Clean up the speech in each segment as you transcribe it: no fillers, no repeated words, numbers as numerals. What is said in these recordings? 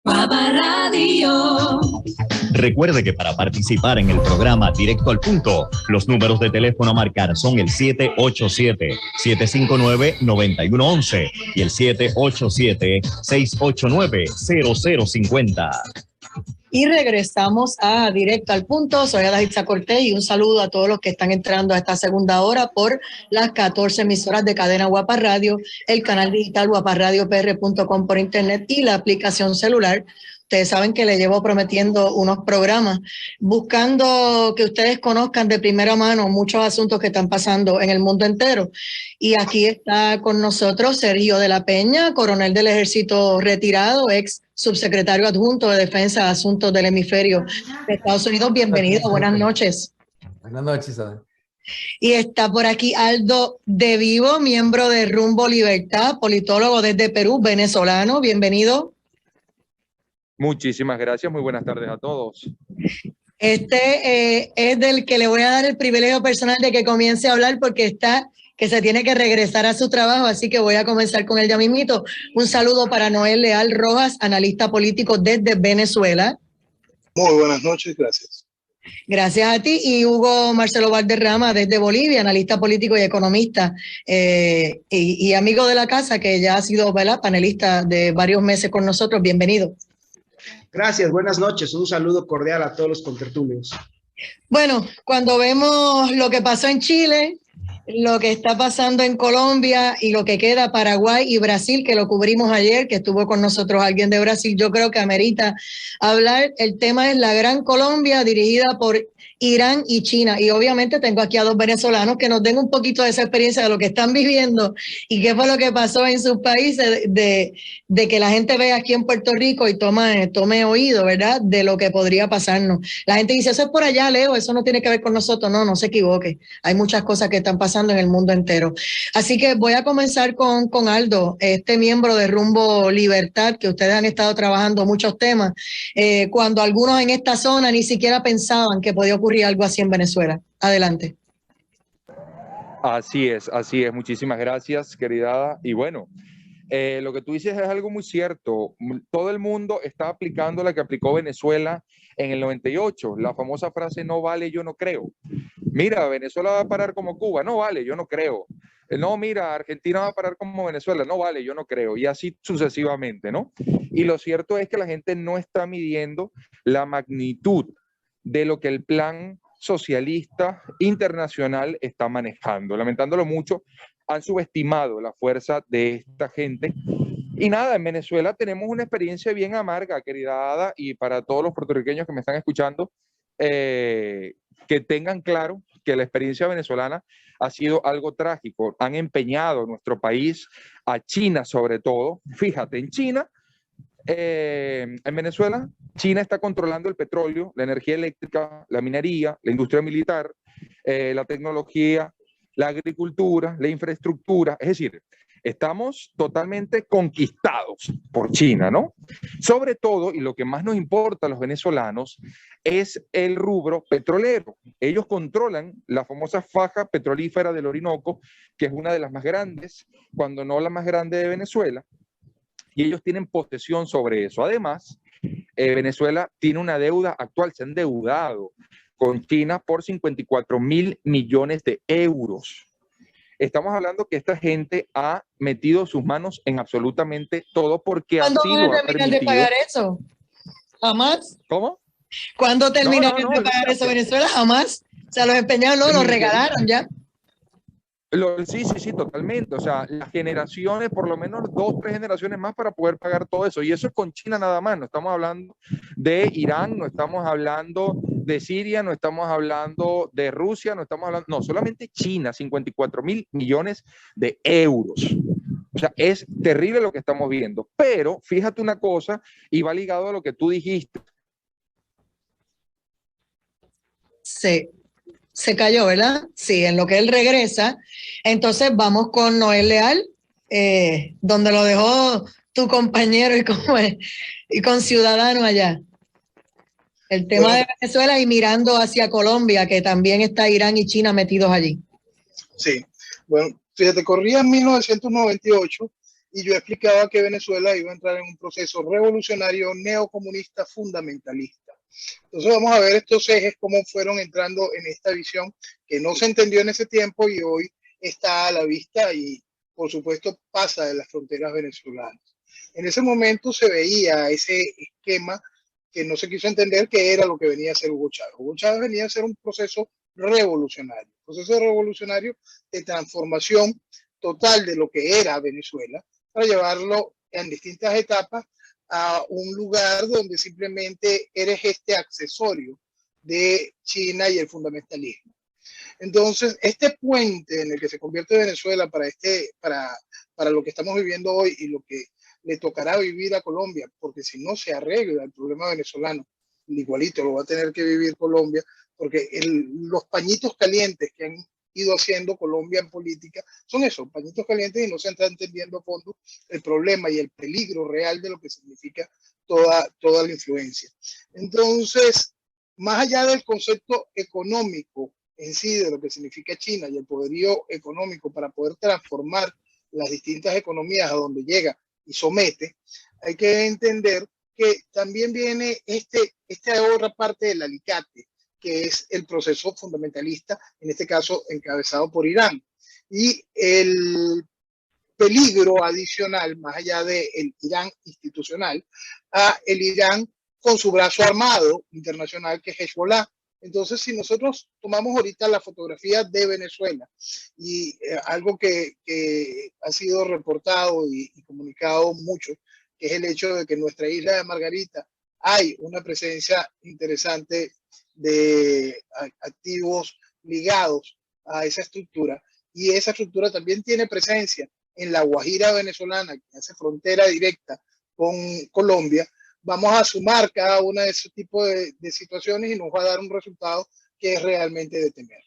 Guapa Radio. Recuerde que para participar en el programa Directo al Punto, los números de teléfono a marcar son el 787-759-9111 y el 787-689-0050. Y regresamos a Directo al Punto. Soy Adaitza Cortés y un saludo a todos los que están entrando a esta segunda hora por las 14 emisoras de cadena Guapa Radio, el canal digital guaparadiopr.com por internet y la aplicación celular. Ustedes saben que le llevo prometiendo unos programas, buscando que ustedes conozcan de primera mano muchos asuntos que están pasando en el mundo entero. Y aquí está con nosotros Sergio de la Peña, coronel del Ejército retirado, ex subsecretario adjunto de Defensa de Asuntos del Hemisferio de Estados Unidos. Bienvenido, buenas noches. Buenas noches, Ana. Y está por aquí Aldo de Vivo, miembro de Rumbo Libertad, politólogo desde Perú, venezolano. Bienvenido. Muchísimas gracias, muy buenas tardes a todos. Este es del que le voy a dar el privilegio personal de que comience a hablar porque está que se tiene que regresar a su trabajo, así que voy a comenzar con él ya mismito. Un saludo para Noel Leal Rojas, analista político desde Venezuela. Muy buenas noches, gracias. Gracias a ti. Y Hugo Marcelo Valderrama desde Bolivia, analista político y economista y amigo de la casa, que ya ha sido, ¿verdad?, panelista de varios meses con nosotros. Bienvenido. Gracias, buenas noches. Un saludo cordial a todos los contertulios. Bueno, cuando vemos lo que pasó en Chile, lo que está pasando en Colombia y lo que queda Paraguay y Brasil, que lo cubrimos ayer, que estuvo con nosotros alguien de Brasil, yo creo que amerita hablar. El tema es la Gran Colombia, dirigida por Irán y China. Y obviamente tengo aquí a dos venezolanos que nos den un poquito de esa experiencia de lo que están viviendo y qué fue lo que pasó en sus países, de que la gente vea aquí en Puerto Rico y tome oído, ¿verdad?, de lo que podría pasarnos. La gente dice, eso es por allá, Leo, eso no tiene que ver con nosotros. No, no se equivoque. Hay muchas cosas que están pasando en el mundo entero. Así que voy a comenzar con Aldo, este miembro de Rumbo Libertad, que ustedes han estado trabajando muchos temas, cuando algunos en esta zona ni siquiera pensaban que podía ocurrir algo así en Venezuela. Adelante. Así es. Muchísimas gracias, querida Ada. Y bueno, lo que tú dices es algo muy cierto. Todo el mundo está aplicando la que aplicó Venezuela en el 98, la famosa frase no vale, yo no creo. Mira, Venezuela va a parar como Cuba, no vale, yo no creo. No, mira, Argentina va a parar como Venezuela, no vale, yo no creo. Y así sucesivamente, ¿no? Y lo cierto es que la gente no está midiendo la magnitud de lo que el plan socialista internacional está manejando. Lamentándolo mucho, han subestimado la fuerza de esta gente. Y nada, en Venezuela tenemos una experiencia bien amarga, querida Ada, y para todos los puertorriqueños que me están escuchando, que tengan claro que la experiencia venezolana ha sido algo trágico. Han empeñado nuestro país a China sobre todo. Fíjate, en China, en Venezuela, China está controlando el petróleo, la energía eléctrica, la minería, la industria militar, la tecnología, la agricultura, la infraestructura. Es decir, estamos totalmente conquistados por China, ¿no? Sobre todo, y lo que más nos importa a los venezolanos, es el rubro petrolero. Ellos controlan la famosa faja petrolífera del Orinoco, que es una de las más grandes, cuando no la más grande de Venezuela, y ellos tienen posesión sobre eso. Además, Venezuela tiene una deuda actual, se han endeudado con China por 54.000 millones de euros. Estamos hablando que esta gente ha metido sus manos en absolutamente todo porque así lo ha permitido. ¿Cuándo van a terminar de pagar eso? ¿Jamás? ¿Cómo? ¿Cuándo terminan de pagar eso Venezuela? Jamás. O sea, los empeñaron, no, los regalaron ya. Sí, totalmente. O sea, las generaciones, por lo menos 2, 3 generaciones más para poder pagar todo eso. Y eso es con China nada más. No estamos hablando de Irán, no estamos hablando de Siria, no estamos hablando de Rusia, no estamos hablando, no, solamente China, 54.000 millones de euros. O sea, es terrible lo que estamos viendo. Pero fíjate una cosa, y va ligado a lo que tú dijiste. Sí. Se cayó, ¿verdad? Sí, en lo que él regresa. Entonces vamos con Noel Leal, donde lo dejó tu compañero y con Ciudadano allá. El tema de Venezuela y mirando hacia Colombia, que también está Irán y China metidos allí. Sí, bueno, fíjate, corría en 1998 y yo explicaba que Venezuela iba a entrar en un proceso revolucionario neocomunista fundamentalista. Entonces vamos a ver estos ejes, cómo fueron entrando en esta visión que no se entendió en ese tiempo y hoy está a la vista y por supuesto pasa de las fronteras venezolanas. En ese momento se veía ese esquema que no se quiso entender que era lo que venía a hacer Hugo Chávez. Hugo Chávez venía a hacer un proceso revolucionario de transformación total de lo que era Venezuela, para llevarlo en distintas etapas a un lugar donde simplemente eres este accesorio de China y el fundamentalismo. Entonces, este puente en el que se convierte Venezuela para lo que estamos viviendo hoy y lo que le tocará vivir a Colombia, porque si no se arregla el problema venezolano, igualito lo va a tener que vivir Colombia, porque los pañitos calientes que han ido haciendo Colombia en política son esos, pañitos calientes, y no se está entendiendo a fondo el problema y el peligro real de lo que significa toda la influencia. Entonces, más allá del concepto económico en sí, de lo que significa China y el poderío económico para poder transformar las distintas economías a donde llega y somete, hay que entender que también viene esta otra parte del alicate, que es el proceso fundamentalista, en este caso encabezado por Irán. Y el peligro adicional, más allá del Irán institucional, a el Irán con su brazo armado internacional, que es Hezbollah. Entonces, si nosotros tomamos ahorita la fotografía de Venezuela y algo que ha sido reportado y comunicado mucho, que es el hecho de que en nuestra isla de Margarita hay una presencia interesante de activos ligados a esa estructura, y esa estructura también tiene presencia en la Guajira venezolana, que hace frontera directa con Colombia. Vamos a sumar cada una de esos tipos de situaciones y nos va a dar un resultado que es realmente de temer.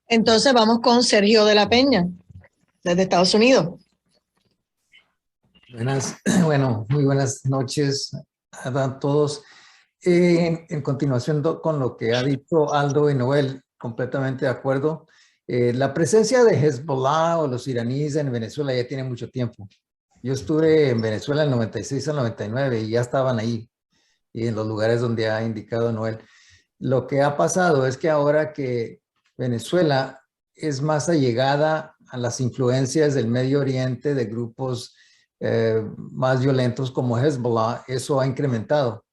Entonces vamos con Sergio de la Peña, desde Estados Unidos. Muy buenas noches a todos. En continuación con lo que ha dicho Aldo y Noel, completamente de acuerdo. La presencia de Hezbollah o los iraníes en Venezuela ya tiene mucho tiempo. Yo estuve en Venezuela en el 96 al 99 y ya estaban ahí, y en los lugares donde ha indicado Noel. Lo que ha pasado es que ahora que Venezuela es más allegada a las influencias del Medio Oriente, de grupos más violentos como Hezbollah, eso ha incrementado.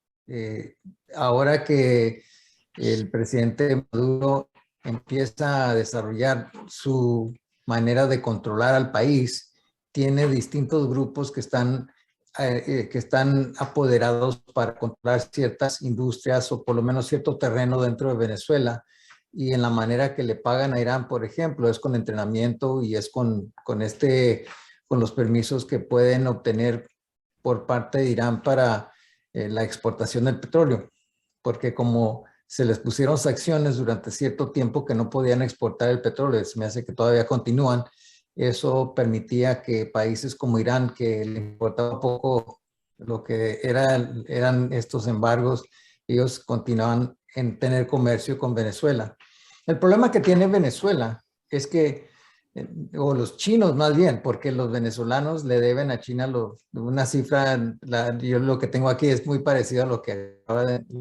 Ahora que el presidente Maduro empieza a desarrollar su manera de controlar al país, tiene distintos grupos que están apoderados para controlar ciertas industrias o por lo menos cierto terreno dentro de Venezuela, y en la manera que le pagan a Irán, por ejemplo, es con entrenamiento y es con los permisos que pueden obtener por parte de Irán para la exportación del petróleo, porque como se les pusieron sanciones durante cierto tiempo que no podían exportar el petróleo, se me hace que todavía continúan, eso permitía que países como Irán, que le importaba poco lo que eran estos embargos, ellos continuaban en tener comercio con Venezuela. El problema que tiene Venezuela es que, o los chinos más bien, porque los venezolanos le deben a China una cifra, yo lo que tengo aquí es muy parecido a lo que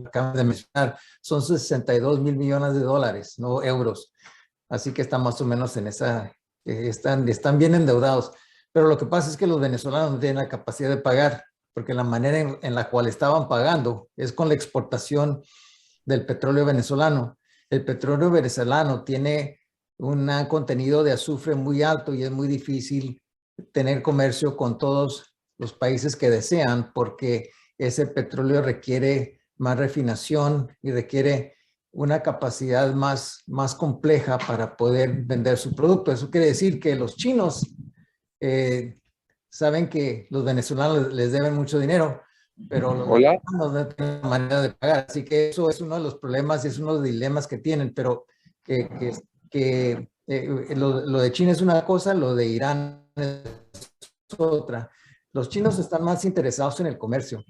acabas de mencionar, son 62 mil millones de dólares, no euros. Así que está más o menos en esa, están bien endeudados. Pero lo que pasa es que los venezolanos no tienen la capacidad de pagar, porque la manera en la cual estaban pagando es con la exportación del petróleo venezolano. El petróleo venezolano tiene un contenido de azufre muy alto y es muy difícil tener comercio con todos los países que desean, porque ese petróleo requiere más refinación y requiere una capacidad más compleja para poder vender su producto. Eso quiere decir que los chinos saben que los venezolanos les deben mucho dinero, pero los venezolanos no tienen manera de pagar. Así que eso es uno de los problemas y es uno de los dilemas que tienen, pero lo de China es una cosa, lo de Irán es otra. Los chinos están más interesados en el comercio,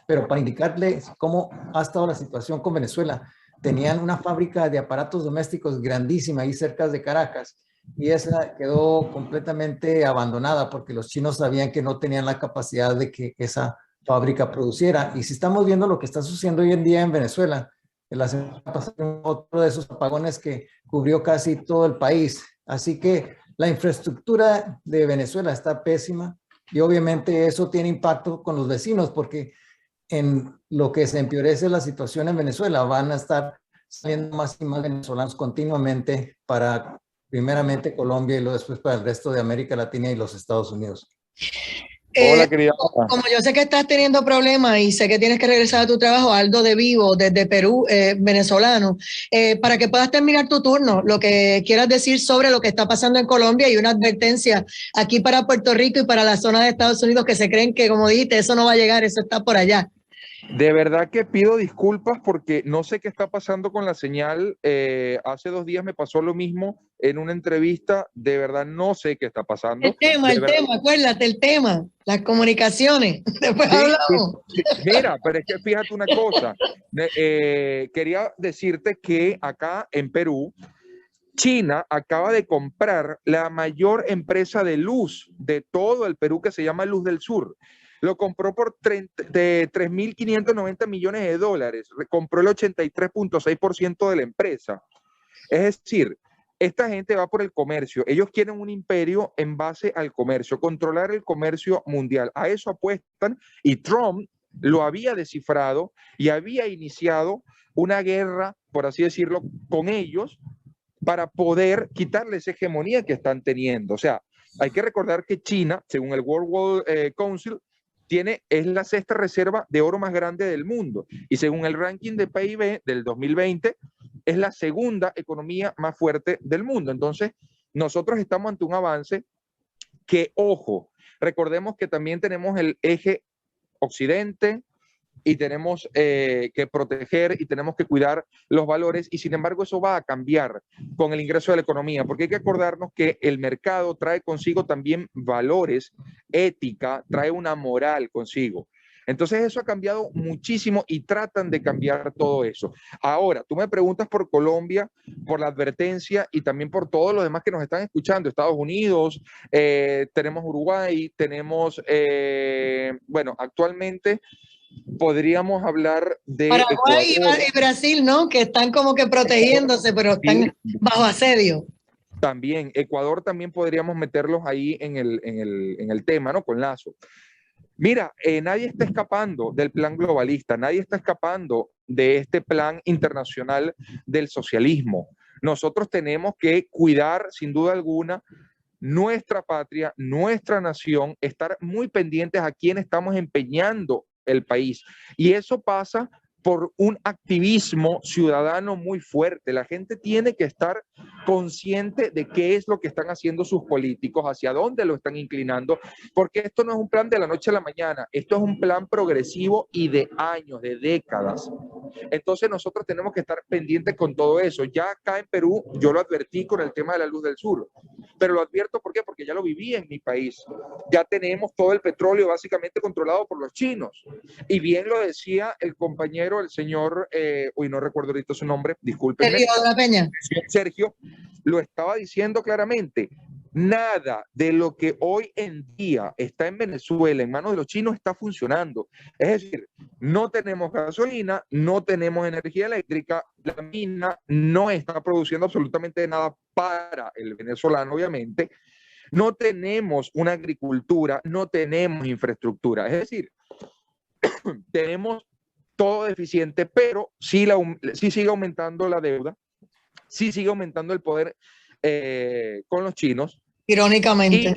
pero para indicarles cómo ha estado la situación con Venezuela, tenían una fábrica de aparatos domésticos grandísima ahí cerca de Caracas, y esa quedó completamente abandonada porque los chinos sabían que no tenían la capacidad de que esa fábrica produciera. Y si estamos viendo lo que está sucediendo hoy en día en Venezuela, la semana pasada otro de esos apagones que cubrió casi todo el país. Así que la infraestructura de Venezuela está pésima y obviamente eso tiene impacto con los vecinos porque en lo que se empeorece la situación en Venezuela van a estar saliendo más y más venezolanos continuamente para primeramente Colombia y luego después para el resto de América Latina y los Estados Unidos. Hola, querida. Como yo sé que estás teniendo problemas y sé que tienes que regresar a tu trabajo, Aldo de Vivo, desde Perú, venezolano, para que puedas terminar tu turno, lo que quieras decir sobre lo que está pasando en Colombia y una advertencia aquí para Puerto Rico y para la zona de Estados Unidos que se creen que, como dijiste, eso no va a llegar, eso está por allá. De verdad que pido disculpas porque no sé qué está pasando con la señal. Hace 2 días me pasó lo mismo en una entrevista. De verdad no sé qué está pasando. El tema, acuérdate, el tema, las comunicaciones. Después Sí, hablamos. sí. Mira, pero es que fíjate una cosa. Quería decirte que acá en Perú, China acaba de comprar la mayor empresa de luz de todo el Perú que se llama Luz del Sur. Lo compró por 3.590 millones de dólares. Compró el 83.6% de la empresa. Es decir, esta gente va por el comercio. Ellos quieren un imperio en base al comercio, controlar el comercio mundial. A eso apuestan y Trump lo había descifrado y había iniciado una guerra, por así decirlo, con ellos para poder quitarles esa hegemonía que están teniendo. O sea, hay que recordar que China, según el World Council, es la 6ª reserva de oro más grande del mundo y según el ranking de PIB del 2020 es la 2ª economía más fuerte del mundo. Entonces, nosotros estamos ante un avance que, ojo, recordemos que también tenemos el eje occidente y tenemos que proteger y tenemos que cuidar los valores y sin embargo eso va a cambiar con el ingreso de la economía porque hay que acordarnos que el mercado trae consigo también valores, ética, trae una moral consigo. Entonces eso ha cambiado muchísimo y tratan de cambiar todo eso. Ahora, tú me preguntas por Colombia, por la advertencia y también por todos los demás que nos están escuchando, Estados Unidos, tenemos Uruguay, tenemos, bueno, actualmente podríamos hablar de Paraguay Ecuador. y Brasil, ¿no? Que están como que protegiéndose, pero están bajo asedio. También, Ecuador también podríamos meterlos ahí en el tema, ¿no? Con Lazo. Mira, nadie está escapando del plan globalista, nadie está escapando de este plan internacional del socialismo. Nosotros tenemos que cuidar, sin duda alguna, nuestra patria, nuestra nación, estar muy pendientes a quién estamos empeñando el país. Y eso pasa por un activismo ciudadano muy fuerte. La gente tiene que estar consciente de qué es lo que están haciendo sus políticos, hacia dónde lo están inclinando, porque esto no es un plan de la noche a la mañana, esto es un plan progresivo y de años, de décadas. Entonces nosotros tenemos que estar pendientes con todo eso. Ya acá en Perú yo lo advertí con el tema de la Luz del Sur, pero lo advierto ¿por qué? Porque ya lo viví en mi país. Ya tenemos todo el petróleo básicamente controlado por los chinos. Y bien lo decía el compañero, el señor, no recuerdo ahorita su nombre, discúlpenme. Sergio de la Peña. Sergio lo estaba diciendo claramente. Nada de lo que hoy en día está en Venezuela en manos de los chinos está funcionando. Es decir, no tenemos gasolina, no tenemos energía eléctrica, la mina no está produciendo absolutamente nada para el venezolano, obviamente. No tenemos una agricultura, no tenemos infraestructura. Es decir, tenemos todo deficiente, pero sí sigue aumentando la deuda, sí sigue aumentando el poder con los chinos. Irónicamente.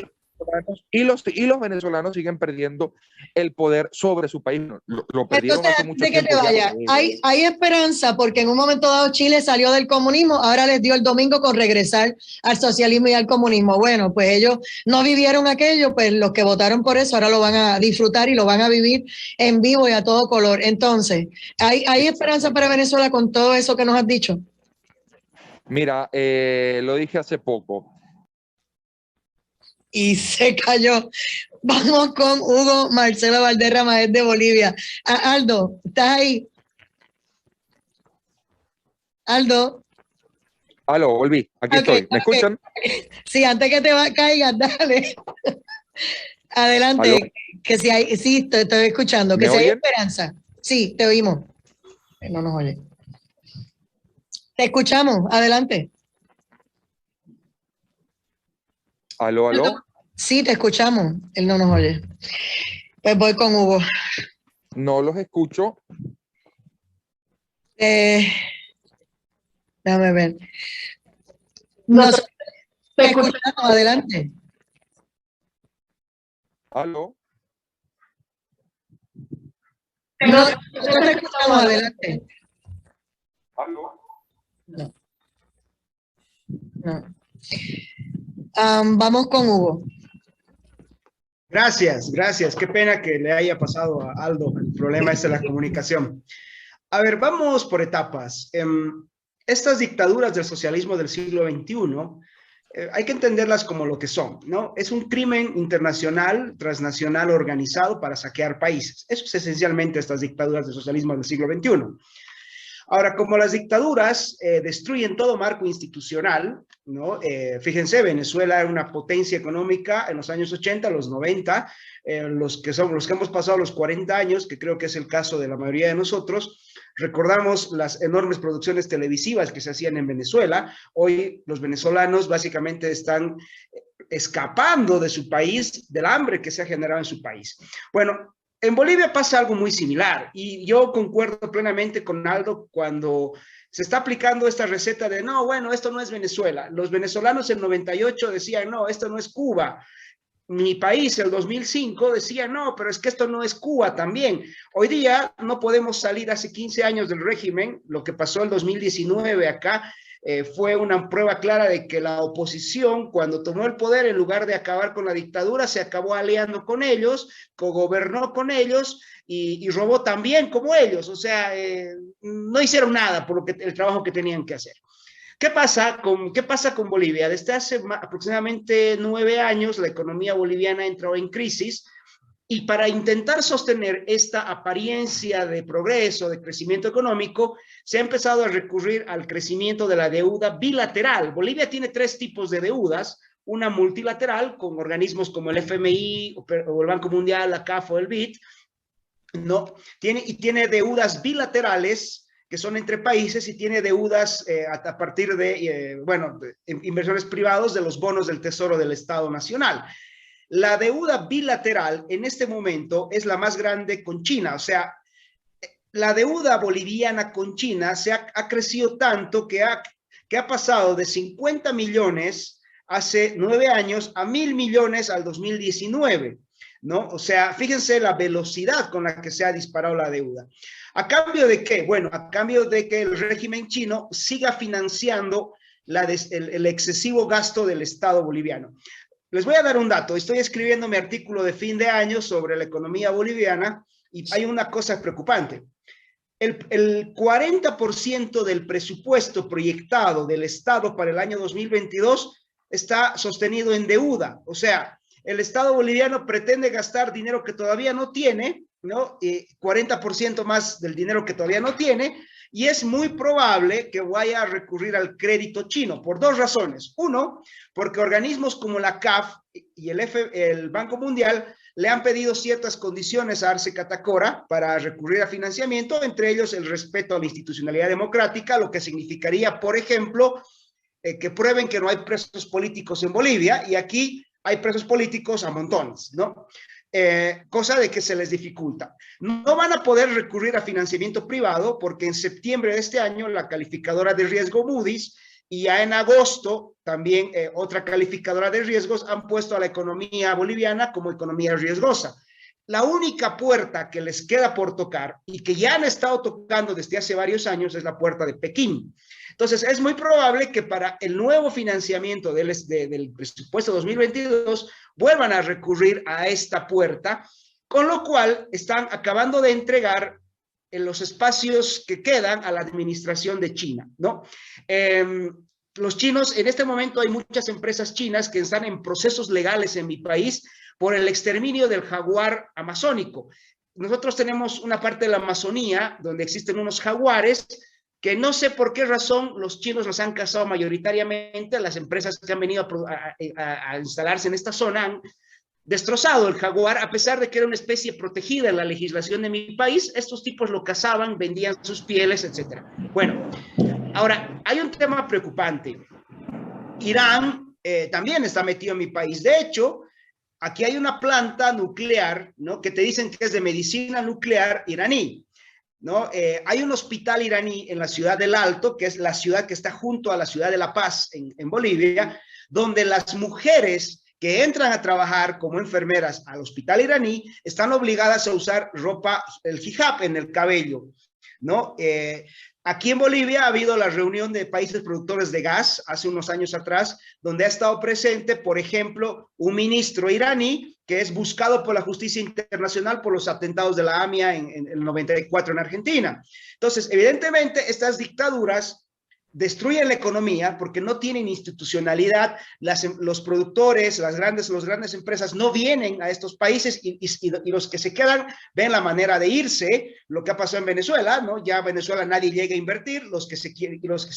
Y los venezolanos siguen perdiendo el poder sobre su país. Lo perdieron entonces, hace mucho de que tiempo. te vaya. Hay esperanza porque en un momento dado Chile salió del comunismo, ahora les dio el domingo con regresar al socialismo y al comunismo. Bueno, pues ellos no vivieron aquello, pues los que votaron por eso ahora lo van a disfrutar y lo van a vivir en vivo y a todo color. Entonces, ¿hay esperanza para Venezuela con todo eso que nos has dicho? Mira, lo dije hace poco. Y se cayó. Vamos con Hugo Marcelo Valderrama, es de Bolivia. Aldo, ¿estás ahí? Aldo. Aló, volví. Aquí Ok, estoy. ¿Me ok. escuchan? Sí, antes que caigas, dale. Adelante, ¿Aló? que si hay, sí, te estoy escuchando, que ¿Me si hay oyen? esperanza. Sí, te oímos. No nos oye. Te escuchamos, adelante. ¿Aló, aló? Sí, te escuchamos, él no nos oye. Pues voy con Hugo. No los escucho. Déjame ver. Nosotros te escuchamos, adelante. ¿Aló? No, nosotros te escuchamos, adelante. ¿Aló? No. No. Vamos con Hugo. Gracias, gracias. Qué pena que le haya pasado a Aldo el problema este de la comunicación. A ver, vamos por etapas. Estas dictaduras del socialismo del siglo XXI, hay que entenderlas como lo que son, ¿no? Es un crimen internacional, transnacional organizado para saquear países. Eso es esencialmente estas dictaduras del socialismo del siglo XXI. Ahora, como las dictaduras destruyen todo marco institucional, ¿no? Fíjense, Venezuela era una potencia económica en los años 80, los 90, los que hemos pasado los 40 años, que creo que es el caso de la mayoría de nosotros, recordamos las enormes producciones televisivas que se hacían en Venezuela. Hoy los venezolanos básicamente están escapando de su país, del hambre que se ha generado en su país. Bueno, en Bolivia pasa algo muy similar y yo concuerdo plenamente con Aldo cuando se está aplicando esta receta de no, bueno, esto no es Venezuela. Los venezolanos en 98 decían, no, esto no es Cuba. Mi país, el 2005, decía, no, pero es que esto no es Cuba también. Hoy día no podemos salir hace 15 años del régimen. Lo que pasó el 2019 acá fue una prueba clara de que la oposición, cuando tomó el poder, en lugar de acabar con la dictadura, se acabó aliando con ellos, cogobernó con ellos y robó también como ellos. O sea, no hicieron nada por el trabajo que tenían que hacer. ¿Qué pasa con Bolivia? Desde hace aproximadamente 9 años, la economía boliviana entró en crisis y para intentar sostener esta apariencia de progreso, de crecimiento económico, se ha empezado a recurrir al crecimiento de la deuda bilateral. Bolivia tiene 3 tipos de deudas, una multilateral con organismos como el FMI o el Banco Mundial, la CAF o el BID, ¿no? Tiene deudas bilaterales, que son entre países, y tiene deudas a partir de, inversores privados de los bonos del Tesoro del Estado Nacional. La deuda bilateral en este momento es la más grande con China, o sea, la deuda boliviana con China ha crecido tanto que ha pasado de 50 millones hace 9 años a 1.000 millones al 2019. ¿No? O sea, fíjense la velocidad con la que se ha disparado la deuda. ¿A cambio de qué? Bueno, a cambio de que el régimen chino siga financiando el excesivo gasto del Estado boliviano. Les voy a dar un dato. Estoy escribiendo mi artículo de fin de año sobre la economía boliviana y hay una cosa preocupante. El 40% del presupuesto proyectado del Estado para el año 2022 está sostenido en deuda. O sea, el Estado boliviano pretende gastar dinero que todavía no tiene, ¿no? 40% más del dinero que todavía no tiene, y es muy probable que vaya a recurrir al crédito chino por 2 razones. Uno, porque organismos como la CAF y el Banco Mundial le han pedido ciertas condiciones a Arce Catacora para recurrir a financiamiento, entre ellos el respeto a la institucionalidad democrática, lo que significaría, por ejemplo, que prueben que no hay presos políticos en Bolivia, y aquí hay presos políticos a montones, ¿no? Cosa de que se les dificulta. No van a poder recurrir a financiamiento privado porque en septiembre de este año la calificadora de riesgo Moody's y ya en agosto también otra calificadora de riesgos han puesto a la economía boliviana como economía riesgosa. La única puerta que les queda por tocar y que ya han estado tocando desde hace varios años es la puerta de Pekín. Entonces, es muy probable que para el nuevo financiamiento del presupuesto 2022 vuelvan a recurrir a esta puerta, con lo cual están acabando de entregar en los espacios que quedan a la administración de China, ¿no? Los chinos, en este momento hay muchas empresas chinas que están en procesos legales en mi país por el exterminio del jaguar amazónico. Nosotros tenemos una parte de la Amazonía donde existen unos jaguares que no sé por qué razón los chinos los han casado mayoritariamente, las empresas que han venido a instalarse en esta zona han destrozado el jaguar, a pesar de que era una especie protegida en la legislación de mi país. Estos tipos lo cazaban, vendían sus pieles, etc. Bueno, ahora, hay un tema preocupante. Irán también está metido en mi país. De hecho, aquí hay una planta nuclear, ¿no?, que te dicen que es de medicina nuclear iraní, ¿no? Hay un hospital iraní en la ciudad del Alto, que es la ciudad que está junto a la ciudad de La Paz, en Bolivia, donde las mujeres que entran a trabajar como enfermeras al hospital iraní están obligadas a usar ropa, el hijab en el cabello, ¿no? Aquí en Bolivia ha habido la reunión de países productores de gas hace unos años atrás, donde ha estado presente, por ejemplo, un ministro iraní que es buscado por la justicia internacional por los atentados de la AMIA en el 94 en Argentina. Entonces, evidentemente, estas dictaduras destruyen la economía porque no tienen institucionalidad. Los productores, las grandes empresas no vienen a estos países y los que se quedan ven la manera de irse. Lo que ha pasado en Venezuela, ¿no? Ya a Venezuela nadie llega a invertir, los que se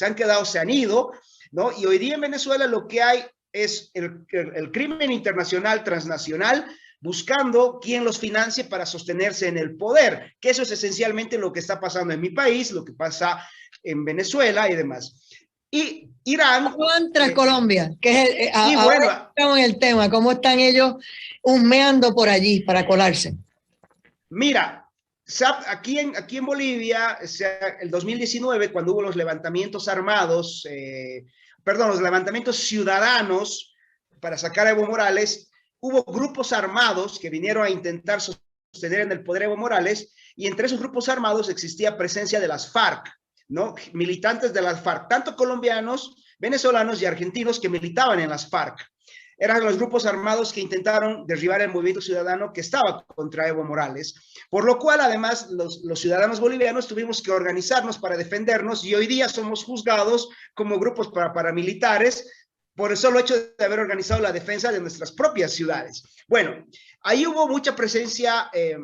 han quedado se han ido, ¿no? Y hoy día en Venezuela lo que hay es el crimen internacional transnacional buscando quién los financie para sostenerse en el poder, que eso es esencialmente lo que está pasando en mi país, lo que pasa en Venezuela y demás. Y Irán... Contra Colombia, que es y ahora bueno, estamos en el tema, ¿cómo están ellos humeando por allí para colarse? Mira, aquí en Bolivia, el 2019, cuando hubo los levantamientos armados, los levantamientos ciudadanos para sacar a Evo Morales, hubo grupos armados que vinieron a intentar sostener en el poder a Evo Morales, y entre esos grupos armados existía presencia de las FARC, ¿no? Militantes de las FARC, tanto colombianos, venezolanos y argentinos que militaban en las FARC. Eran los grupos armados que intentaron derribar el movimiento ciudadano que estaba contra Evo Morales, por lo cual además los ciudadanos bolivianos tuvimos que organizarnos para defendernos, y hoy día somos juzgados como grupos paramilitares por el solo hecho de haber organizado la defensa de nuestras propias ciudades. Bueno, ahí hubo mucha presencia de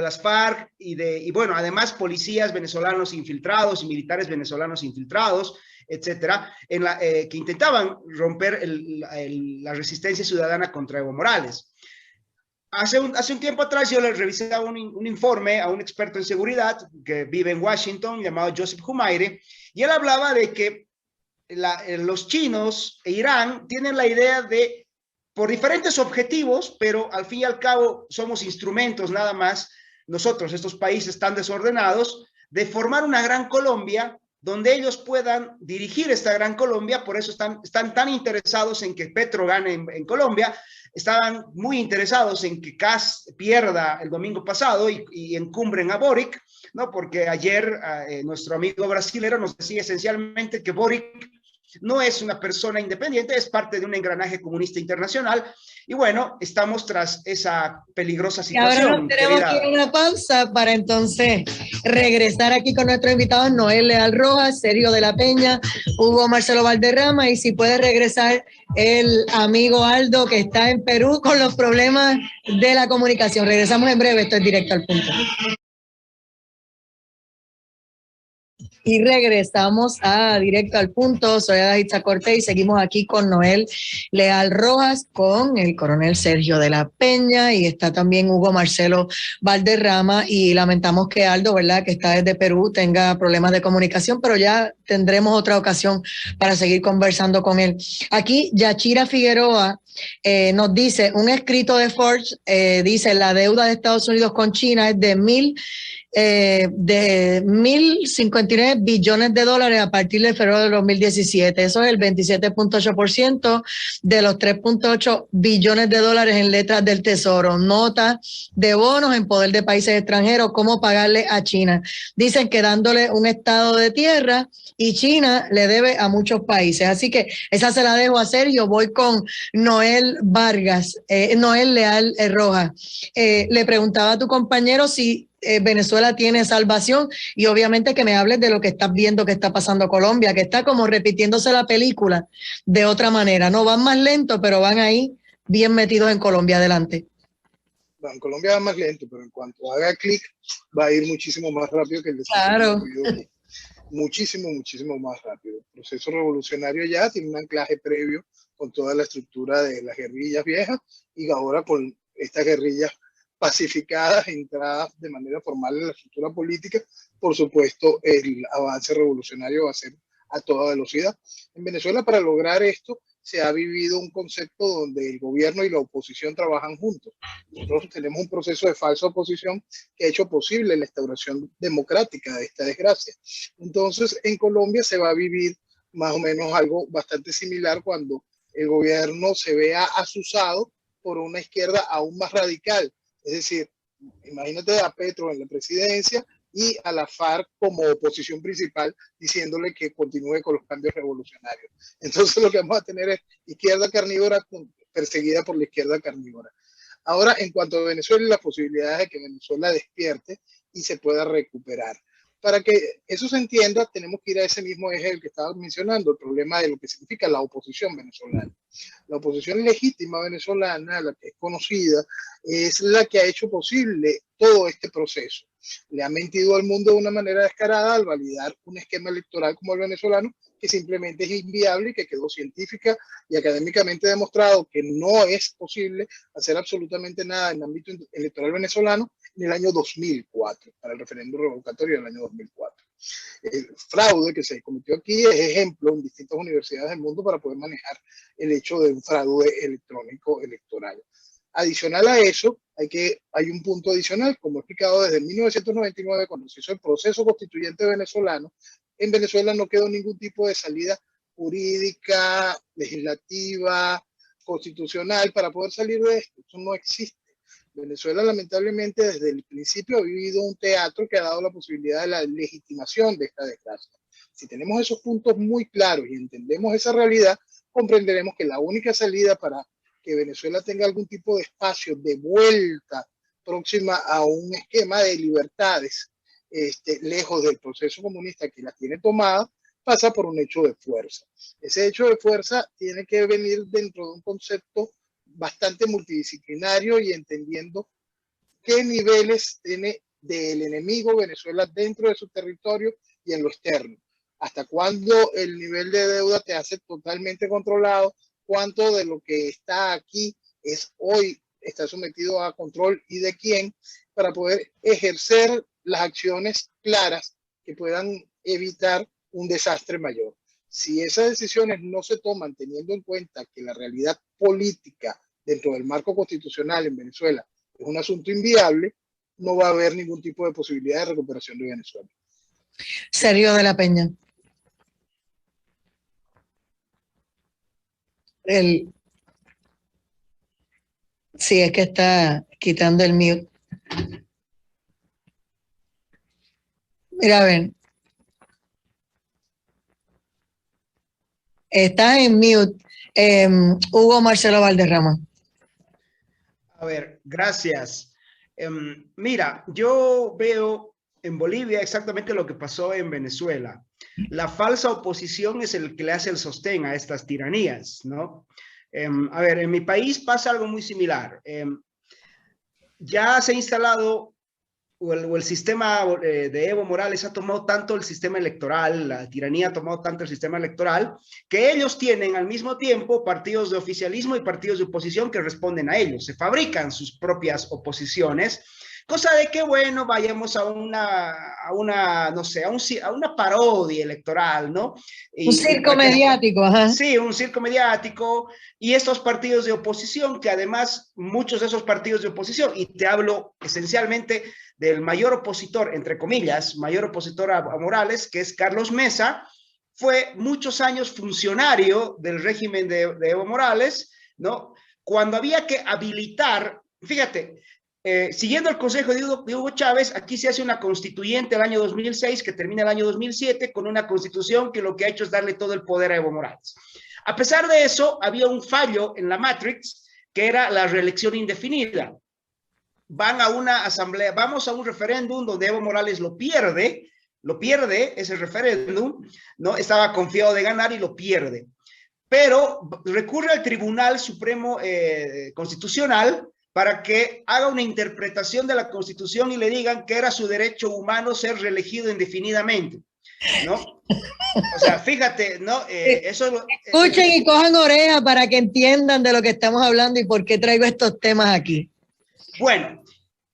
las FARC y bueno, además policías venezolanos infiltrados y militares venezolanos infiltrados, etcétera, que intentaban romper la resistencia ciudadana contra Evo Morales. Hace un tiempo atrás yo le revisaba un informe a un experto en seguridad que vive en Washington llamado Joseph Humaire, y él hablaba de que los chinos e Irán tienen la idea de, por diferentes objetivos, pero al fin y al cabo somos instrumentos nada más, nosotros, estos países tan desordenados, de formar una gran Colombia donde ellos puedan dirigir esta gran Colombia. Por eso están tan interesados en que Petro gane en Colombia. Estaban muy interesados en que Kast pierda el domingo pasado y encumbren a Boric, ¿no? Porque ayer nuestro amigo brasilero nos decía esencialmente que Boric no es una persona independiente, es parte de un engranaje comunista internacional. Y bueno, estamos tras esa peligrosa situación. Y ahora nos tenemos que ir a una pausa para entonces regresar aquí con nuestros invitados, Noel Leal Rojas, Sergio de la Peña, Hugo Marcelo Valderrama, y si puede regresar el amigo Aldo, que está en Perú con los problemas de la comunicación. Regresamos en breve, esto es Directo al Punto. Y regresamos a Directo al Punto. Soy Adahitza Cortés y seguimos aquí con Noel Leal Rojas, con el coronel Sergio de la Peña, y está también Hugo Marcelo Valderrama, y lamentamos que Aldo, ¿verdad?, que está desde Perú, tenga problemas de comunicación, pero ya tendremos otra ocasión para seguir conversando con él. Aquí Yachira Figueroa nos dice, un escrito de Forbes dice, la deuda de Estados Unidos con China es de 1.059 billones de dólares a partir de febrero de 2017. Eso es el 27.8% de los 3.8 billones de dólares en letras del Tesoro. Nota de bonos en poder de países extranjeros, cómo pagarle a China. Dicen que dándole un estado de tierra, y China le debe a muchos países. Así que esa se la dejo a Sergio. Voy con Noel Leal Rojas. Le preguntaba a tu compañero si Venezuela tiene salvación, y obviamente que me hables de lo que estás viendo que está pasando Colombia, que está como repitiéndose la película de otra manera. No van más lento, pero van ahí bien metidos en Colombia. Adelante. Bueno, en Colombia va más lento, pero en cuanto haga clic, va a ir muchísimo más rápido que el Claro. desarrollo. Muchísimo, muchísimo más rápido. El proceso revolucionario ya tiene un anclaje previo con toda la estructura de las guerrillas viejas y ahora con estas guerrillas pacificadas, entradas de manera formal en la estructura política, por supuesto, el avance revolucionario va a ser a toda velocidad. En Venezuela, para lograr esto, se ha vivido un concepto donde el gobierno y la oposición trabajan juntos. Nosotros tenemos un proceso de falsa oposición que ha hecho posible la instauración democrática de esta desgracia. Entonces, en Colombia se va a vivir más o menos algo bastante similar cuando el gobierno se vea asusado por una izquierda aún más radical. Es decir, imagínate a Petro en la presidencia y a la FARC como oposición principal diciéndole que continúe con los cambios revolucionarios. Entonces lo que vamos a tener es izquierda carnívora perseguida por la izquierda carnívora. Ahora, en cuanto a Venezuela y las posibilidades de que Venezuela despierte y se pueda recuperar. Para que eso se entienda, tenemos que ir a ese mismo eje del que estaba mencionando, el problema de lo que significa la oposición venezolana. La oposición legítima venezolana, la que es conocida, es la que ha hecho posible todo este proceso. Le ha mentido al mundo de una manera descarada al validar un esquema electoral como el venezolano, que simplemente es inviable y que quedó científica y académicamente demostrado que no es posible hacer absolutamente nada en el ámbito electoral venezolano en el año 2004, para el referéndum revocatorio del año 2004. El fraude que se cometió aquí es ejemplo en distintas universidades del mundo para poder manejar el hecho de un fraude electrónico electoral. Adicional a eso, hay un punto adicional, como he explicado desde 1999, cuando se hizo el proceso constituyente venezolano, en Venezuela no quedó ningún tipo de salida jurídica, legislativa, constitucional para poder salir de esto. Eso no existe. Venezuela lamentablemente desde el principio ha vivido un teatro que ha dado la posibilidad de la legitimación de esta desgracia. Si tenemos esos puntos muy claros y entendemos esa realidad, comprenderemos que la única salida para que Venezuela tenga algún tipo de espacio de vuelta próxima a un esquema de libertades, lejos del proceso comunista que la tiene tomada, pasa por un hecho de fuerza. Ese hecho de fuerza tiene que venir dentro de un concepto bastante multidisciplinario y entendiendo qué niveles tiene del enemigo Venezuela dentro de su territorio y en lo externo. Hasta cuándo el nivel de deuda te hace totalmente controlado, cuánto de lo que está aquí está sometido a control y de quién, para poder ejercer las acciones claras que puedan evitar un desastre mayor. Si esas decisiones no se toman teniendo en cuenta que la realidad política dentro del marco constitucional en Venezuela es un asunto inviable, no va a haber ningún tipo de posibilidad de recuperación de Venezuela. Sergio de la Peña. Sí, es que está quitando el mute. Mira, a ver. Está en mute. Hugo Marcelo Valderrama. A ver, gracias. Mira, yo veo en Bolivia exactamente lo que pasó en Venezuela. La falsa oposición es el que le hace el sostén a estas tiranías, ¿no? A ver, en mi país pasa algo muy similar. Ya se ha instalado, o el sistema de Evo Morales ha tomado tanto el sistema electoral, la tiranía ha tomado tanto el sistema electoral, que ellos tienen al mismo tiempo partidos de oficialismo y partidos de oposición que responden a ellos. Se fabrican sus propias oposiciones, cosa de que, bueno, vayamos a una parodia electoral, ¿no? Un circo mediático, ajá. Sí, un circo mediático, y estos partidos de oposición, que además muchos de esos partidos de oposición, y te hablo esencialmente del mayor opositor, entre comillas, mayor opositor a Morales, que es Carlos Mesa, fue muchos años funcionario del régimen de Evo Morales, ¿no? Cuando había que habilitar, fíjate, siguiendo el consejo de Hugo Chávez, aquí se hace una constituyente el año 2006 que termina el año 2007 con una constitución que lo que ha hecho es darle todo el poder a Evo Morales. A pesar de eso, había un fallo en la Matrix que era la reelección indefinida. Van a una asamblea, vamos a un referéndum donde Evo Morales lo pierde ese referéndum, ¿no? Estaba confiado de ganar y lo pierde. Pero recurre al Tribunal Supremo Constitucional para que haga una interpretación de la Constitución y le digan que era su derecho humano ser reelegido indefinidamente, ¿no? O sea, fíjate, ¿no? Escuchen y cojan oreja para que entiendan de lo que estamos hablando y por qué traigo estos temas aquí. Bueno,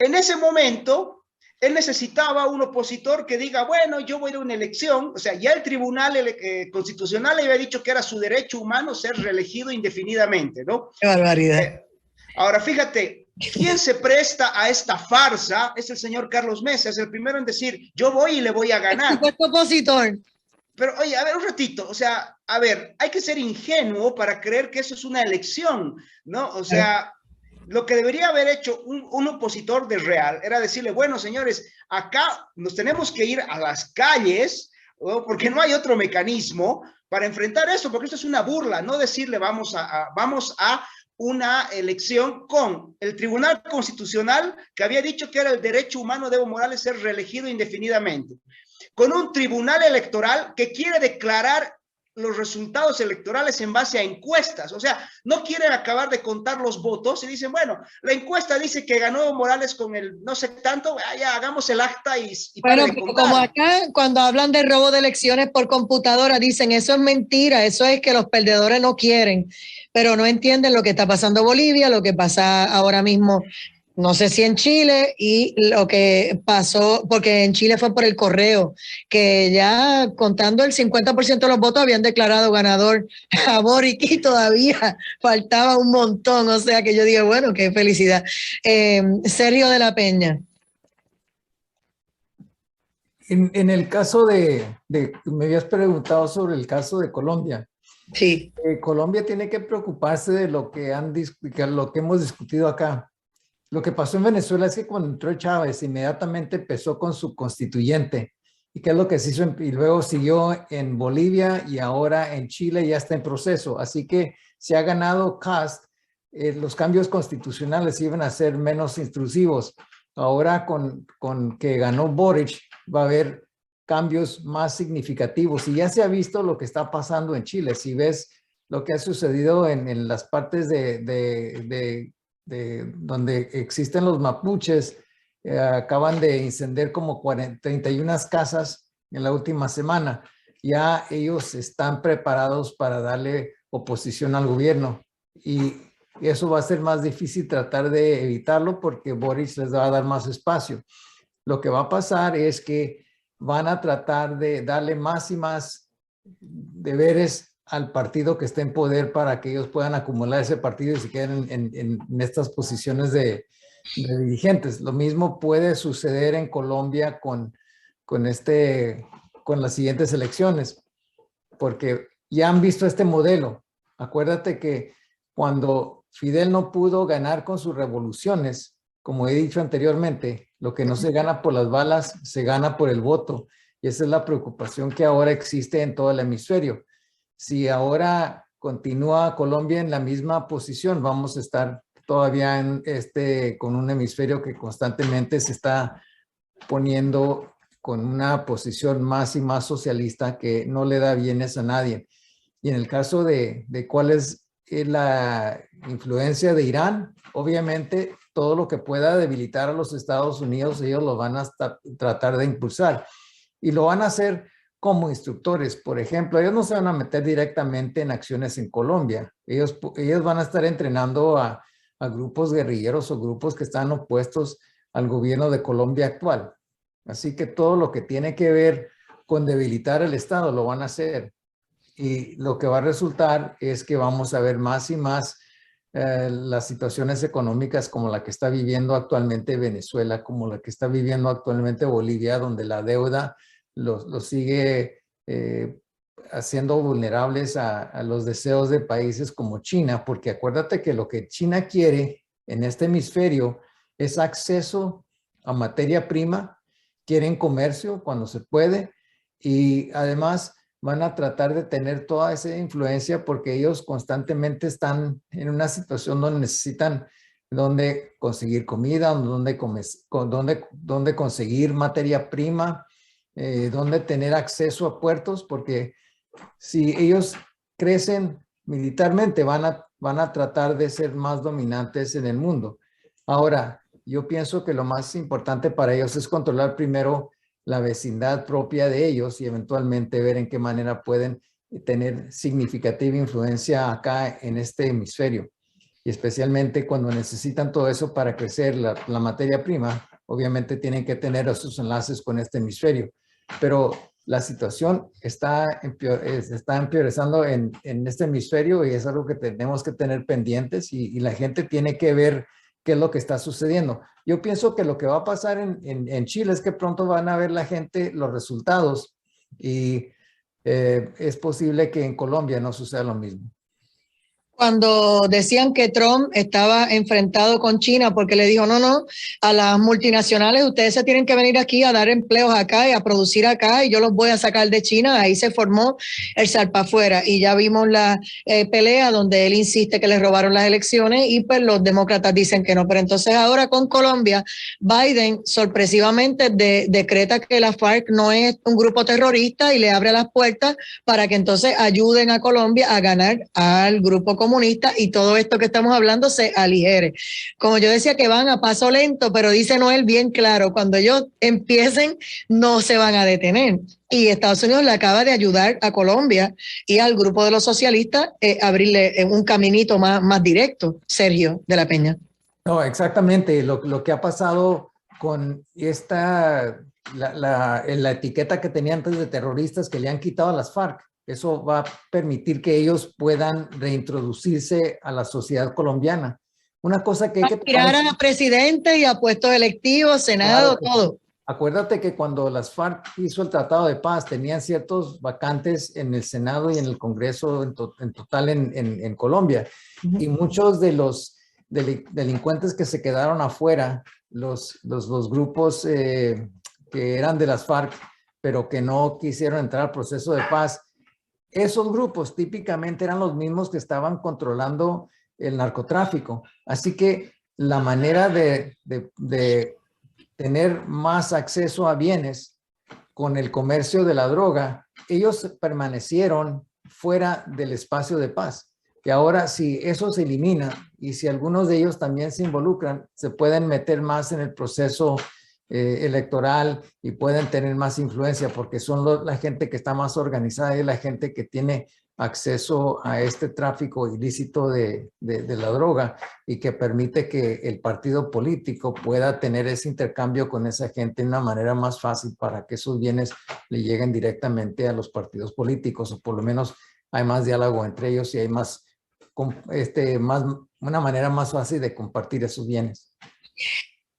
en ese momento, él necesitaba un opositor que diga, bueno, yo voy a una elección. O sea, ya el Tribunal Constitucional le había dicho que era su derecho humano ser reelegido indefinidamente, ¿no? Qué barbaridad. Ahora, fíjate, ¿quién se presta a esta farsa? Es el señor Carlos Mesa, es el primero en decir, yo voy y le voy a ganar. El opositor. Pero, oye, a ver, un ratito, o sea, a ver, hay que ser ingenuo para creer que eso es una elección, ¿no? O sea, lo que debería haber hecho un opositor de real era decirle, bueno, señores, acá nos tenemos que ir a las calles, ¿no? Porque no hay otro mecanismo para enfrentar eso, porque esto es una burla, no decirle vamos a una elección con el Tribunal Constitucional que había dicho que era el derecho humano de Evo Morales ser reelegido indefinidamente, con un tribunal electoral que quiere declarar los resultados electorales en base a encuestas. O sea, no quieren acabar de contar los votos y dicen, bueno, la encuesta dice que ganó Evo Morales con el no sé tanto, ya hagamos el acta y bueno, como acá cuando hablan de robo de elecciones por computadora dicen, eso es mentira, eso es que los perdedores no quieren, pero no entienden lo que está pasando en Bolivia, lo que pasa ahora mismo. No sé si en Chile, y lo que pasó, porque en Chile fue por el correo, que ya contando el 50% de los votos habían declarado ganador a Boric y todavía faltaba un montón. O sea que yo digo, bueno, qué felicidad. Sergio de la Peña. En el caso me habías preguntado sobre el caso de Colombia. Sí. Colombia tiene que preocuparse de lo que hemos discutido acá. Lo que pasó en Venezuela es que cuando entró Chávez, inmediatamente empezó con su constituyente. ¿Y qué es lo que se hizo? Y luego siguió en Bolivia y ahora en Chile ya está en proceso. Así que se ha ganado Cast. Los cambios constitucionales iban a ser menos intrusivos. Ahora con que ganó Boric va a haber cambios más significativos. Y ya se ha visto lo que está pasando en Chile. Si ves lo que ha sucedido en las partes de donde existen los mapuches, acaban de incendiar como 31 casas en la última semana. Ya ellos están preparados para darle oposición al gobierno y eso va a ser más difícil tratar de evitarlo porque Boris les va a dar más espacio. Lo que va a pasar es que van a tratar de darle más y más deberes al partido que esté en poder para que ellos puedan acumular ese partido y se queden en estas posiciones de dirigentes. Lo mismo puede suceder en Colombia con las siguientes elecciones, porque ya han visto este modelo. Acuérdate que cuando Fidel no pudo ganar con sus revoluciones, como he dicho anteriormente, lo que no se gana por las balas, se gana por el voto. Y esa es la preocupación que ahora existe en todo el hemisferio. Si ahora continúa Colombia en la misma posición, vamos a estar todavía con un hemisferio que constantemente se está poniendo con una posición más y más socialista que no le da bienes a nadie. Y en el caso de cuál es la influencia de Irán, obviamente todo lo que pueda debilitar a los Estados Unidos, ellos lo van a tratar de impulsar. Y lo van a hacer como instructores. Por ejemplo, ellos no se van a meter directamente en acciones en Colombia. Ellos van a estar entrenando a grupos guerrilleros o grupos que están opuestos al gobierno de Colombia actual. Así que todo lo que tiene que ver con debilitar el Estado lo van a hacer. Y lo que va a resultar es que vamos a ver más y más las situaciones económicas como la que está viviendo actualmente Venezuela, como la que está viviendo actualmente Bolivia, donde la deuda los sigue haciendo vulnerables a los deseos de países como China, porque acuérdate que lo que China quiere en este hemisferio es acceso a materia prima, quieren comercio cuando se puede y además van a tratar de tener toda esa influencia porque ellos constantemente están en una situación donde necesitan donde conseguir comida, donde conseguir materia prima, donde tener acceso a puertos, porque si ellos crecen militarmente van a tratar de ser más dominantes en el mundo. Ahora, yo pienso que lo más importante para ellos es controlar primero la vecindad propia de ellos y eventualmente ver en qué manera pueden tener significativa influencia acá en este hemisferio. Y especialmente cuando necesitan todo eso para crecer la materia prima, obviamente tienen que tener esos enlaces con este hemisferio. Pero la situación está empeorizando en este hemisferio y es algo que tenemos que tener pendientes y la gente tiene que ver qué es lo que está sucediendo. Yo pienso que lo que va a pasar en Chile es que pronto van a ver la gente los resultados y es posible que en Colombia no suceda lo mismo. Cuando decían que Trump estaba enfrentado con China porque le dijo, no, a las multinacionales ustedes se tienen que venir aquí a dar empleos acá y a producir acá y yo los voy a sacar de China, ahí se formó el salpafuera y ya vimos la pelea donde él insiste que les robaron las elecciones y pues los demócratas dicen que no, pero entonces ahora con Colombia, Biden sorpresivamente decreta que la FARC no es un grupo terrorista y le abre las puertas para que entonces ayuden a Colombia a ganar al grupo comunista y todo esto que estamos hablando se aligere. Como yo decía que van a paso lento, pero dice Noel bien claro, cuando ellos empiecen no se van a detener. Y Estados Unidos le acaba de ayudar a Colombia y al grupo de los socialistas a abrirle un caminito más directo, Sergio de la Peña. No, exactamente. Lo que ha pasado con la etiqueta que tenía antes de terroristas que le han quitado a las FARC. Eso va a permitir que ellos puedan reintroducirse a la sociedad colombiana. Una cosa que hay que tirar a presidente y a puestos electivos, Senado, claro, todo. Acuérdate que cuando las FARC hizo el Tratado de Paz, tenían ciertos vacantes en el Senado y en el Congreso en total en Colombia. Y muchos de los delincuentes que se quedaron afuera, los grupos que eran de las FARC, pero que no quisieron entrar al proceso de paz, esos grupos típicamente eran los mismos que estaban controlando el narcotráfico. Así que la manera de tener más acceso a bienes con el comercio de la droga, ellos permanecieron fuera del espacio de paz. Y ahora si eso se elimina y si algunos de ellos también se involucran, se pueden meter más en el proceso electoral y pueden tener más influencia porque son la gente que está más organizada y la gente que tiene acceso a este tráfico ilícito de la droga y que permite que el partido político pueda tener ese intercambio con esa gente de una manera más fácil para que esos bienes le lleguen directamente a los partidos políticos o por lo menos hay más diálogo entre ellos y hay una manera más fácil de compartir esos bienes.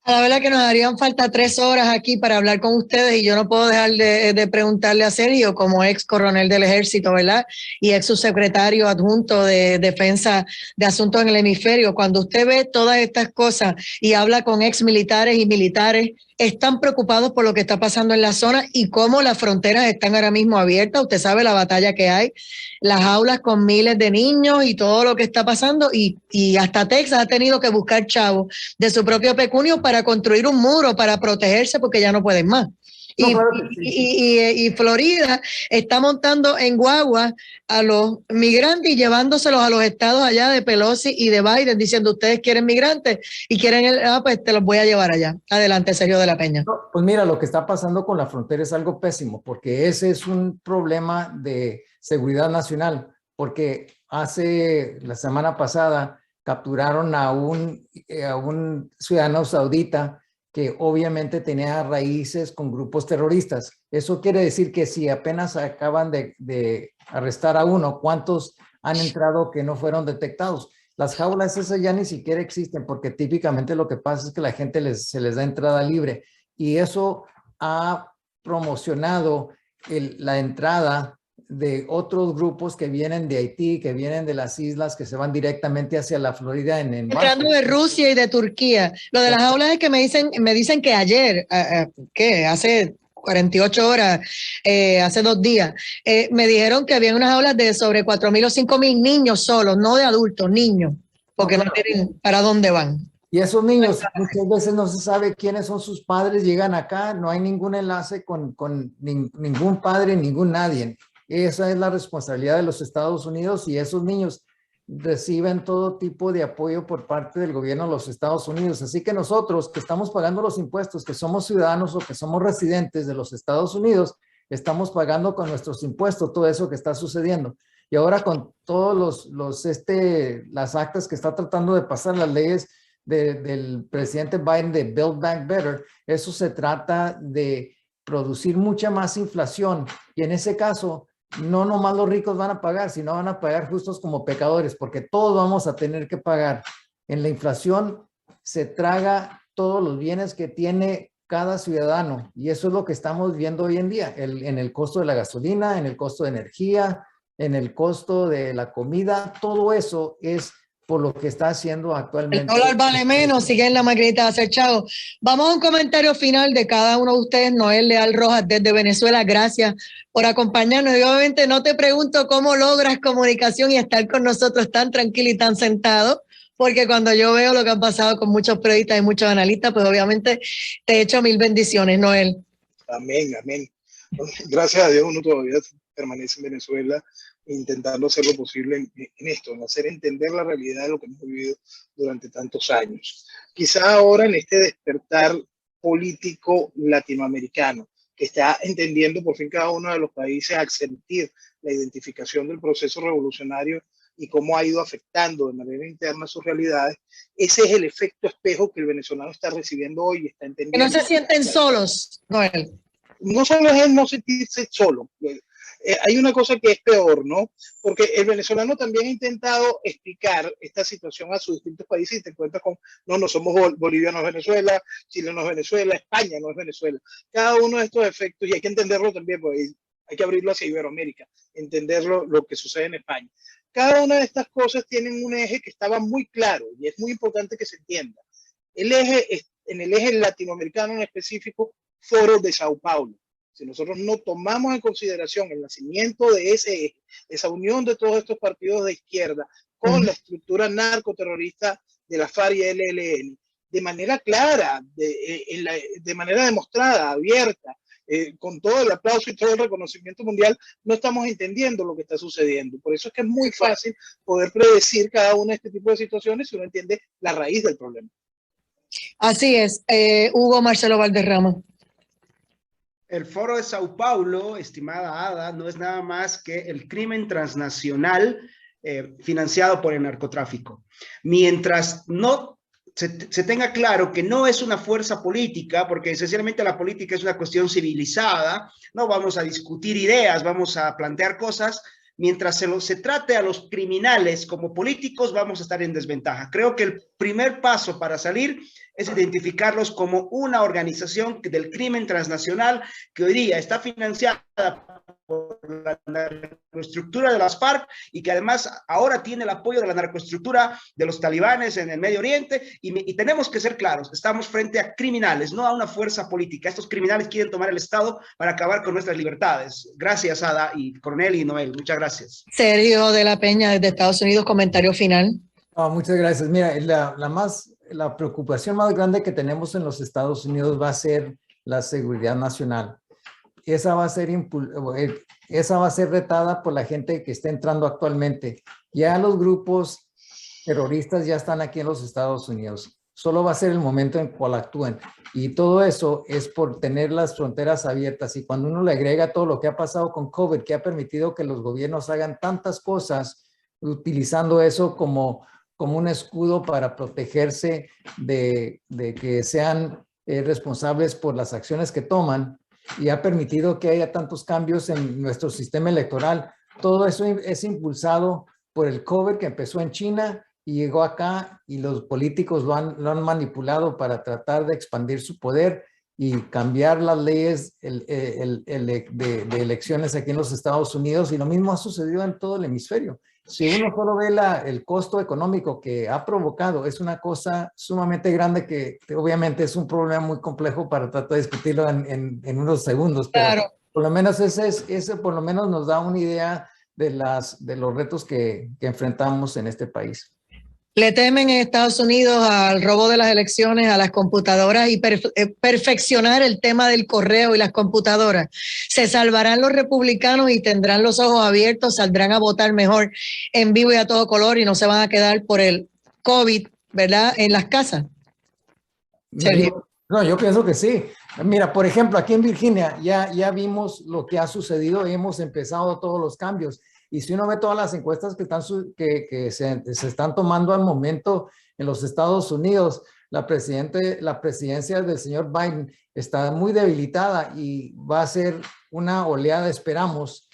A la verdad que nos harían falta 3 horas aquí para hablar con ustedes y yo no puedo dejar de preguntarle a Sergio como ex coronel del ejército, ¿verdad? Y ex subsecretario adjunto de Defensa de Asuntos en el Hemisferio. Cuando usted ve todas estas cosas y habla con ex militares y militares, están preocupados por lo que está pasando en la zona y cómo las fronteras están ahora mismo abiertas. Usted sabe la batalla que hay, las aulas con miles de niños y todo lo que está pasando y hasta Texas ha tenido que buscar chavos de su propio pecunio para construir un muro, para protegerse porque ya no pueden más. No, claro y Florida está montando en guagua a los migrantes y llevándoselos a los estados allá de Pelosi y de Biden, diciendo ustedes quieren migrantes y quieren pues te los voy a llevar allá. Adelante, Sergio de la Peña. No, pues mira, lo que está pasando con la frontera es algo pésimo, porque ese es un problema de seguridad nacional, porque la semana pasada capturaron a un ciudadano saudita que obviamente tenía raíces con grupos terroristas. Eso quiere decir que si apenas acaban de arrestar a uno, ¿cuántos han entrado que no fueron detectados? Las jaulas esas ya ni siquiera existen porque típicamente lo que pasa es que la gente se les da entrada libre y eso ha promocionado la entrada de otros grupos que vienen de Haití, que vienen de las islas, que se van directamente hacia la Florida entrando de Rusia y de Turquía. Lo de las aulas es que me dicen que ayer, hace 48 horas, hace 2 días, me dijeron que había unas aulas de sobre 4.000 o 5.000 niños solos, no de adultos, niños, porque no tienen para dónde van. Y esos niños muchas veces no se sabe quiénes son sus padres, llegan acá, no hay ningún enlace con ningún padre, ningún nadie. Esa es la responsabilidad de los Estados Unidos y esos niños reciben todo tipo de apoyo por parte del gobierno de los Estados Unidos. Así que nosotros que estamos pagando los impuestos, que somos ciudadanos o que somos residentes de los Estados Unidos, estamos pagando con nuestros impuestos todo eso que está sucediendo. Y ahora con todos las actas que está tratando de pasar, las leyes del presidente Biden de Build Back Better, eso se trata de producir mucha más inflación. Y en ese caso, no nomás los ricos van a pagar, sino van a pagar justos como pecadores, porque todos vamos a tener que pagar. En la inflación se traga todos los bienes que tiene cada ciudadano, y eso es lo que estamos viendo hoy en día, en el costo de la gasolina, en el costo de energía, en el costo de la comida. Todo eso es por lo que está haciendo actualmente. El dólar vale menos, sigue en la maquinita de hacer chavo. Vamos a un comentario final de cada uno de ustedes. Noel Leal Rojas desde Venezuela, gracias por acompañarnos. Y obviamente no te pregunto cómo logras comunicación y estar con nosotros tan tranquilo y tan sentado, porque cuando yo veo lo que ha pasado con muchos periodistas y muchos analistas, pues obviamente te echo mil bendiciones, Noel. Amén, amén. Gracias a Dios uno todavía permanece en Venezuela intentando hacer lo posible en esto, en hacer entender la realidad de lo que hemos vivido durante tantos años. Quizá ahora en este despertar político latinoamericano, que está entendiendo por fin cada uno de los países a sentir la identificación del proceso revolucionario y cómo ha ido afectando de manera interna sus realidades, ese es el efecto espejo que el venezolano está recibiendo hoy y está entendiendo. Que no se sienten solos, Noel. No solo es el no sentirse solo, hay una cosa que es peor, ¿no? Porque el venezolano también ha intentado explicar esta situación a sus distintos países y te encuentras con, no somos Bolivia no es Venezuela, Chile no es Venezuela, España no es Venezuela. Cada uno de estos efectos, y hay que entenderlo también, porque hay que abrirlo hacia Iberoamérica, entender lo que sucede en España. Cada una de estas cosas tienen un eje que estaba muy claro y es muy importante que se entienda. En el eje latinoamericano en específico, Foro de Sao Paulo. Si nosotros no tomamos en consideración el nacimiento de ese eje, esa unión de todos estos partidos de izquierda con la estructura narcoterrorista de la FARC y el ELN, de manera clara, de manera demostrada, abierta, con todo el aplauso y todo el reconocimiento mundial, no estamos entendiendo lo que está sucediendo. Por eso es que es muy fácil poder predecir cada una de este tipo de situaciones si uno entiende la raíz del problema. Así es. Hugo Marcelo Valderrama. El Foro de Sao Paulo, estimada Ada, no es nada más que el crimen transnacional financiado por el narcotráfico. Mientras no se tenga claro que no es una fuerza política, porque esencialmente la política es una cuestión civilizada, no vamos a discutir ideas, vamos a plantear cosas. Mientras se trate a los criminales como políticos, vamos a estar en desventaja. Creo que el primer paso para salir es identificarlos como una organización del crimen transnacional que hoy día está financiada por la narcoestructura de las FARC y que además ahora tiene el apoyo de la narcoestructura de los talibanes en el Medio Oriente y tenemos que ser claros, estamos frente a criminales, no a una fuerza política. Estos criminales quieren tomar el Estado para acabar con nuestras libertades. Gracias, Ada, y Coronel y Noel, muchas gracias. Sergio de la Peña desde Estados Unidos, comentario final. Muchas gracias. Mira, la preocupación más grande que tenemos en los Estados Unidos va a ser la seguridad nacional. Esa va a ser retada por la gente que está entrando actualmente. Ya los grupos terroristas ya están aquí en los Estados Unidos. Solo va a ser el momento en cual actúen. Y todo eso es por tener las fronteras abiertas. Y cuando uno le agrega todo lo que ha pasado con COVID, que ha permitido que los gobiernos hagan tantas cosas, utilizando eso como un escudo para protegerse de que sean responsables por las acciones que toman, y ha permitido que haya tantos cambios en nuestro sistema electoral. Todo eso es impulsado por el COVID que empezó en China y llegó acá, y los políticos lo han manipulado para tratar de expandir su poder y cambiar las leyes de elecciones aquí en los Estados Unidos, y lo mismo ha sucedido en todo el hemisferio. Si uno solo ve el costo económico que ha provocado, es una cosa sumamente grande que obviamente es un problema muy complejo para tratar de discutirlo en unos segundos, pero claro, por lo menos ese por lo menos nos da una idea de los retos que enfrentamos en este país. Le temen en Estados Unidos al robo de las elecciones, a las computadoras y perfeccionar el tema del correo y las computadoras. Se salvarán los republicanos y tendrán los ojos abiertos, saldrán a votar mejor en vivo y a todo color y no se van a quedar por el COVID, ¿verdad?, en las casas. Sergio. No, yo pienso que sí. Mira, por ejemplo, aquí en Virginia ya vimos lo que ha sucedido y hemos empezado todos los cambios. Y si uno ve todas las encuestas que se están tomando al momento en los Estados Unidos, la presidencia del señor Biden está muy debilitada y va a ser una oleada, esperamos,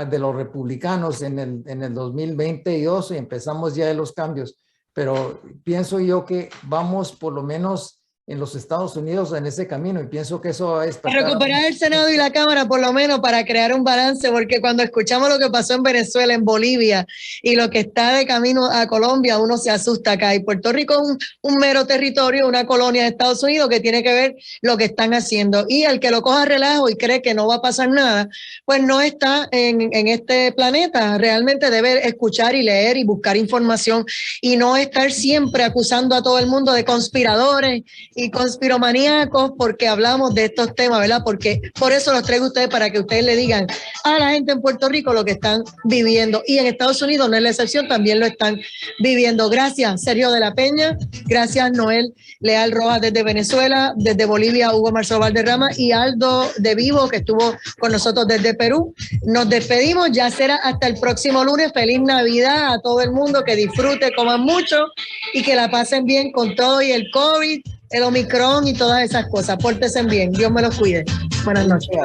de los republicanos en el 2022 y empezamos ya de los cambios. Pero pienso yo que vamos por lo menos en los Estados Unidos en ese camino y pienso que eso es recuperar el Senado y la Cámara por lo menos para crear un balance, porque cuando escuchamos lo que pasó en Venezuela, en Bolivia y lo que está de camino a Colombia, uno se asusta acá. Y Puerto Rico es un mero territorio, una colonia de Estados Unidos que tiene que ver lo que están haciendo. Y el que lo coja relajo y cree que no va a pasar nada, pues no está en este planeta. Realmente debe escuchar y leer y buscar información y no estar siempre acusando a todo el mundo de conspiradores y conspiromaníacos porque hablamos de estos temas, ¿verdad? Porque por eso los traigo a ustedes para que ustedes le digan a la gente en Puerto Rico lo que están viviendo y en Estados Unidos no es la excepción, también lo están viviendo. Gracias, Sergio de la Peña, gracias, Noel Leal Rojas desde Venezuela, desde Bolivia, Hugo Marcelo Valderrama y Aldo de Vivo que estuvo con nosotros desde Perú. Nos despedimos, ya será hasta el próximo lunes. Feliz Navidad a todo el mundo, que disfrute, coman mucho y que la pasen bien con todo y el COVID, el Omicron y todas esas cosas. Pórtense bien. Dios me los cuide. Buenas noches.